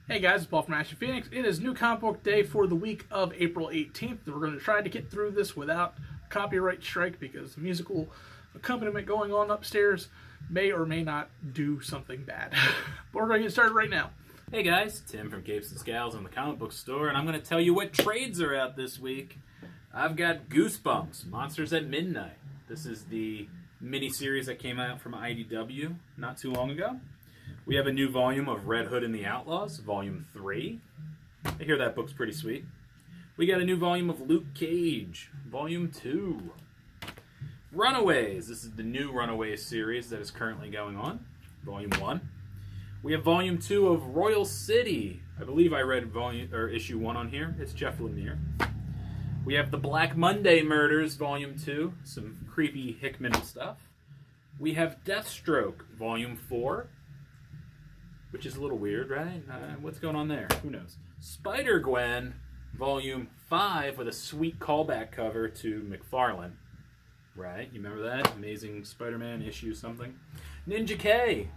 Hey guys, it's Paul from Ashen Phoenix. It is New Comic Book Day for the week of April 18th. We're going to try to get through this without copyright strike because the musical accompaniment going on upstairs may or may not do something bad. But we're going to get started right now. Hey guys, Tim from Capes and Scowls on the comic book store, and I'm going to tell you what trades are out this week. I've got Goosebumps, Monsters at Midnight. This is the mini-series that came out from IDW not too long ago. We have a new volume of Red Hood and the Outlaws, Volume 3. I hear that book's pretty sweet. We got a new volume of Luke Cage, Volume 2. Runaways, this is the new Runaways series that is currently going on, Volume 1. We have Volume 2 of Royal City. I believe I read issue 1 on here. It's Jeff Lemire. We have the Black Monday Murders, Volume 2. Some creepy Hickman stuff. We have Deathstroke, Volume 4. Which is a little weird, right? What's going on there? Who knows? Spider-Gwen, Volume 5, with a sweet callback cover to McFarlane. Right? You remember that? Amazing Spider-Man issue something. Ninja K.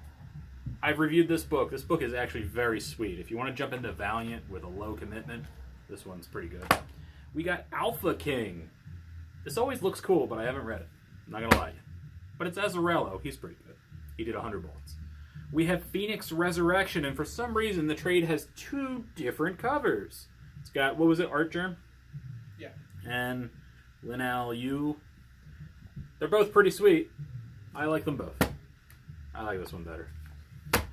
I've reviewed this book. This book is actually very sweet. If you want to jump into Valiant with a low commitment, this one's pretty good. We got Alpha King. This always looks cool, but I haven't read it. I'm not going to lie to you. But it's Azzarello. He's pretty good. He did 100 bullets. We have Phoenix Resurrection, and for some reason the trade has 2 different covers. It's got, what was it, Art Germ? Yeah. And Linnell Yu. They're both pretty sweet. I like them both. I like this one better.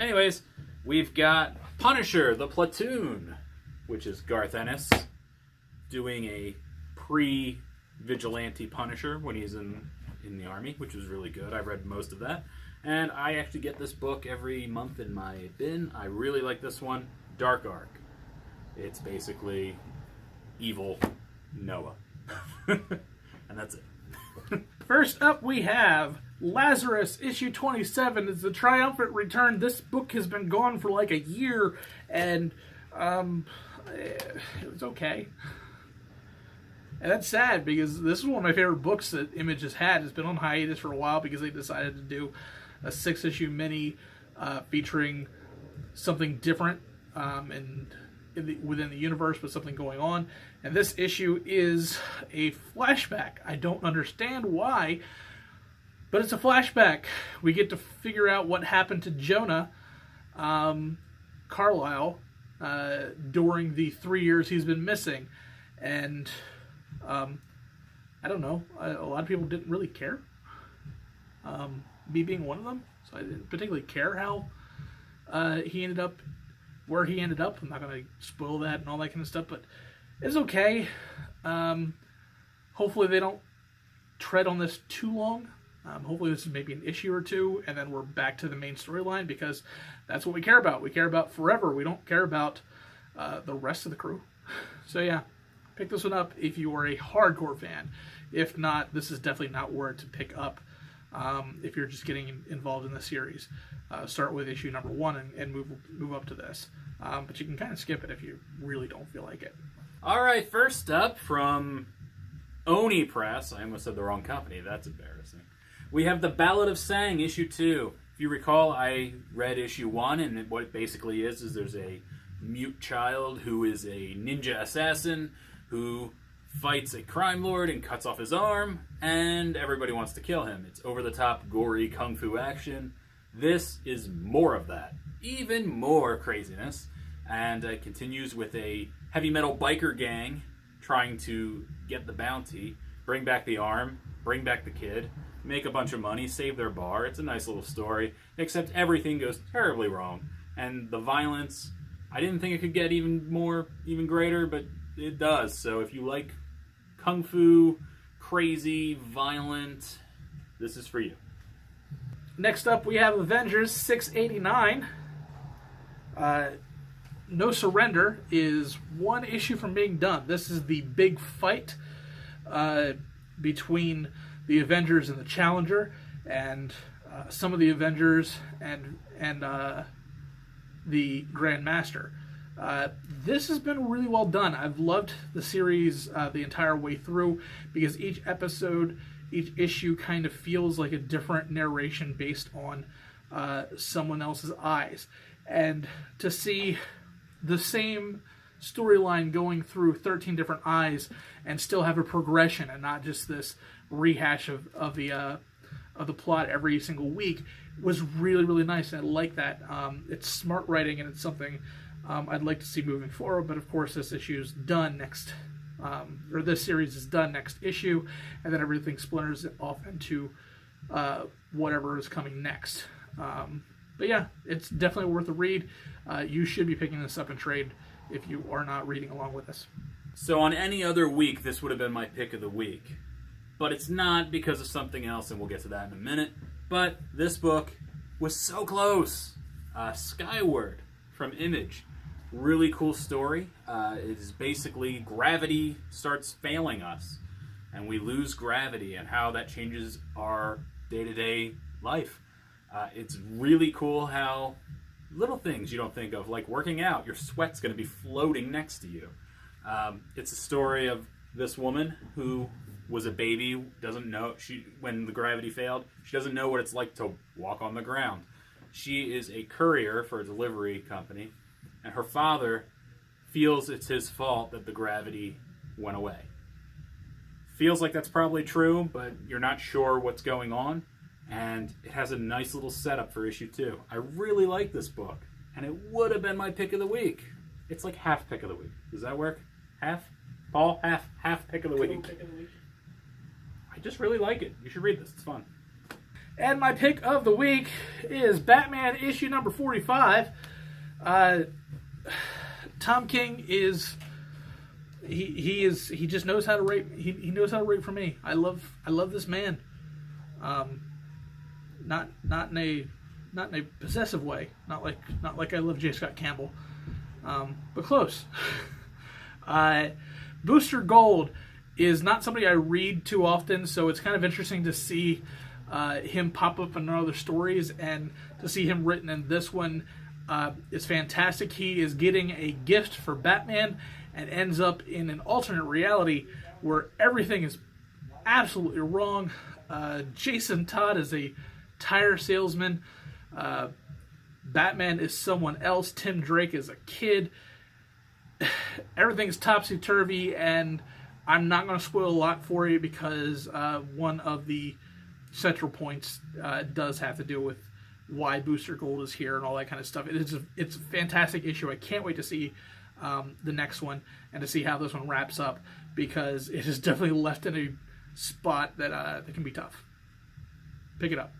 Anyways, we've got Punisher, the Platoon, which is Garth Ennis doing a pre-vigilante Punisher when he's in the army, which was really good. I read most of that. And I actually get this book every month in my bin. I really like this one, Dark Ark. It's basically evil Noah. And that's it. First up we have Lazarus, issue 27. It's the triumphant return. This book has been gone for like a year, and it was okay. And that's sad because this is one of my favorite books that Image has had. It's been on hiatus for a while because they decided to do a 6-issue mini featuring something different within the universe with something going on. And this issue is a flashback. I don't understand why, but it's a flashback. We get to figure out what happened to Jonah Carlisle during the 3 years he's been missing. And I don't know. A lot of people didn't really care. Me being one of them, so I didn't particularly care how he ended up where he ended up. I'm not going to spoil that and all that kind of stuff, but it's okay. Hopefully they don't tread on this too long. Hopefully this is maybe an issue or 2, and then we're back to the main storyline, because that's what we care about. We care about Forever. We don't care about the rest of the crew. So yeah, pick this one up if you are a hardcore fan. If not, this is definitely not where to pick up. If you're just getting involved in the series, start with issue number 1 and move up to this. But you can kind of skip it if you really don't feel like it. All right, first up from Oni Press. I almost said the wrong company. That's embarrassing. We have the Ballad of Sang, issue 2. If you recall, I read issue 1, and what it basically is there's a mute child who is a ninja assassin who fights a crime lord and cuts off his arm, and everybody wants to kill him. It's over-the-top, gory kung fu action. This is more of that. Even more craziness. And it continues with a heavy metal biker gang trying to get the bounty, bring back the arm, bring back the kid, make a bunch of money, save their bar. It's a nice little story, except everything goes terribly wrong. And the violence, I didn't think it could get even greater, but it does. So if you like kung fu, crazy, violent, this is for you. Next up, we have Avengers 689. No Surrender is 1 issue from being done. This is the big fight between the Avengers and the Challenger, and some of the Avengers and the Grand Master. This has been really well done. I've loved the series the entire way through, because each episode, each issue kind of feels like a different narration based on someone else's eyes. And to see the same storyline going through 13 different eyes and still have a progression and not just this rehash of the plot every single week was really, really nice, and I like that. It's smart writing, and it's something I'd like to see moving forward, but of course this issue's done next, or this series is done next issue, and then everything splinters off into whatever is coming next. But yeah, it's definitely worth a read. You should be picking this up in trade if you are not reading along with us. So on any other week, this would have been my pick of the week. But it's not because of something else, and we'll get to that in a minute. But this book was so close. Skyward from Image. Really cool story. It is basically gravity starts failing us, and we lose gravity, and how that changes our day-to-day life. It's really cool how little things you don't think of, like working out, your sweat's going to be floating next to you. It's a story of this woman who was a baby, doesn't know, when the gravity failed, she doesn't know what it's like to walk on the ground. She is a courier for a delivery company, and her father feels it's his fault that the gravity went away. Feels like that's probably true, but you're not sure what's going on, and it has a nice little setup for issue 2. I really like this book, and it would have been my pick of the week. It's like half pick of the week. Does that work? Half? Paul? Half pick of the week. I just really like it. You should read this. It's fun. And my pick of the week is Batman issue number 45. Tom King is he just knows how to write. He knows how to write for me. I love this man. Not in a possessive way. Not like I love J. Scott Campbell. But close. Booster Gold is not somebody I read too often, so it's kind of interesting to see him pop up in other stories, and to see him written in this one is fantastic. He is getting a gift for Batman and ends up in an alternate reality where everything is absolutely wrong. Jason Todd is a tire salesman. Batman is someone else. Tim Drake is a kid. Everything's topsy-turvy, and I'm not going to spoil a lot for you because one of the central points does have to do with why Booster Gold is here and all that kind of stuff. It's a fantastic issue. I can't wait to see the next one and to see how this one wraps up, because it is definitely left in a spot that can be tough. Pick it up.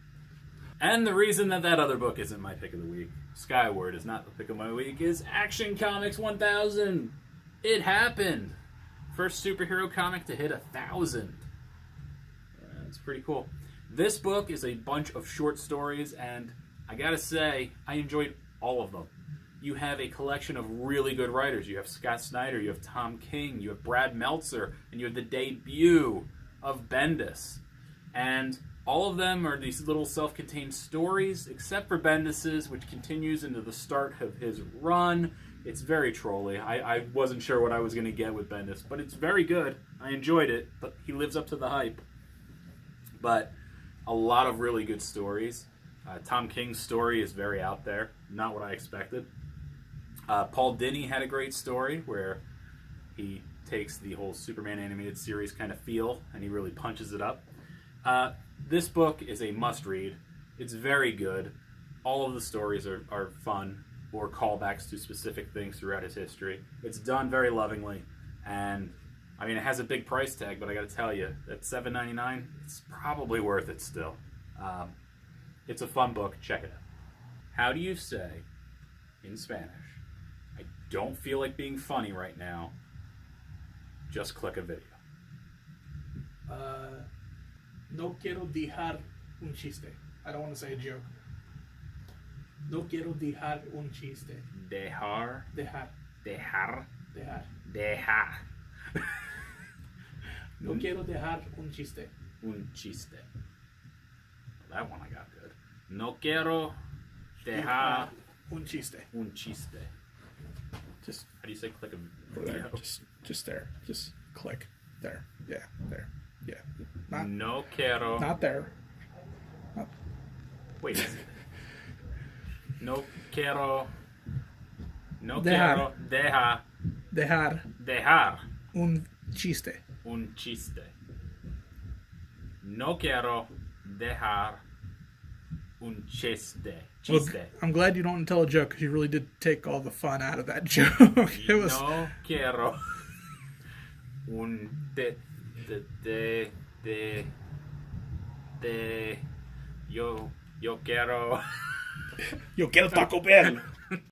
And the reason that other book isn't my pick of the week, Skyward is not the pick of my week, is Action Comics 1000. It happened. First superhero comic to hit 1,000. That's pretty cool. This book is a bunch of short stories, and I gotta say, I enjoyed all of them. You have a collection of really good writers. You have Scott Snyder, you have Tom King, you have Brad Meltzer, and you have the debut of Bendis. And all of them are these little self-contained stories, except for Bendis's, which continues into the start of his run. It's very trolly. I wasn't sure what I was going to get with Bendis, but it's very good. I enjoyed it, but he lives up to the hype. But a lot of really good stories. Tom King's story is very out there. Not what I expected. Paul Dini had a great story where he takes the whole Superman animated series kind of feel and he really punches it up. This book is a must-read. It's very good. All of the stories are fun, or callbacks to specific things throughout his history. It's done very lovingly, and I mean, it has a big price tag, but I gotta tell you, at $7.99, it's probably worth it still. It's a fun book. Check it out. How do you say, in Spanish, I don't feel like being funny right now, just click a video? No quiero dejar un chiste. I don't want to say a joke. No quiero dejar un chiste. Dejar. Dejar. Dejar. Dejar. Dejar. No quiero dejar un chiste. Un chiste. Well, that one I got good. No quiero dejar un chiste. Un chiste. Just how do you say click a there. video? Just there. Just click there. Yeah, there. Yeah. No quiero. Not there. Wait. No quiero. No Dejar. quiero dejar un chiste. un chiste. No quiero dejar un chiste. Well, Chiste. I'm glad you don't tell a joke because you really did take all the fun out of that joke. It was No quiero un yo quiero Yo quiero Taco Bell.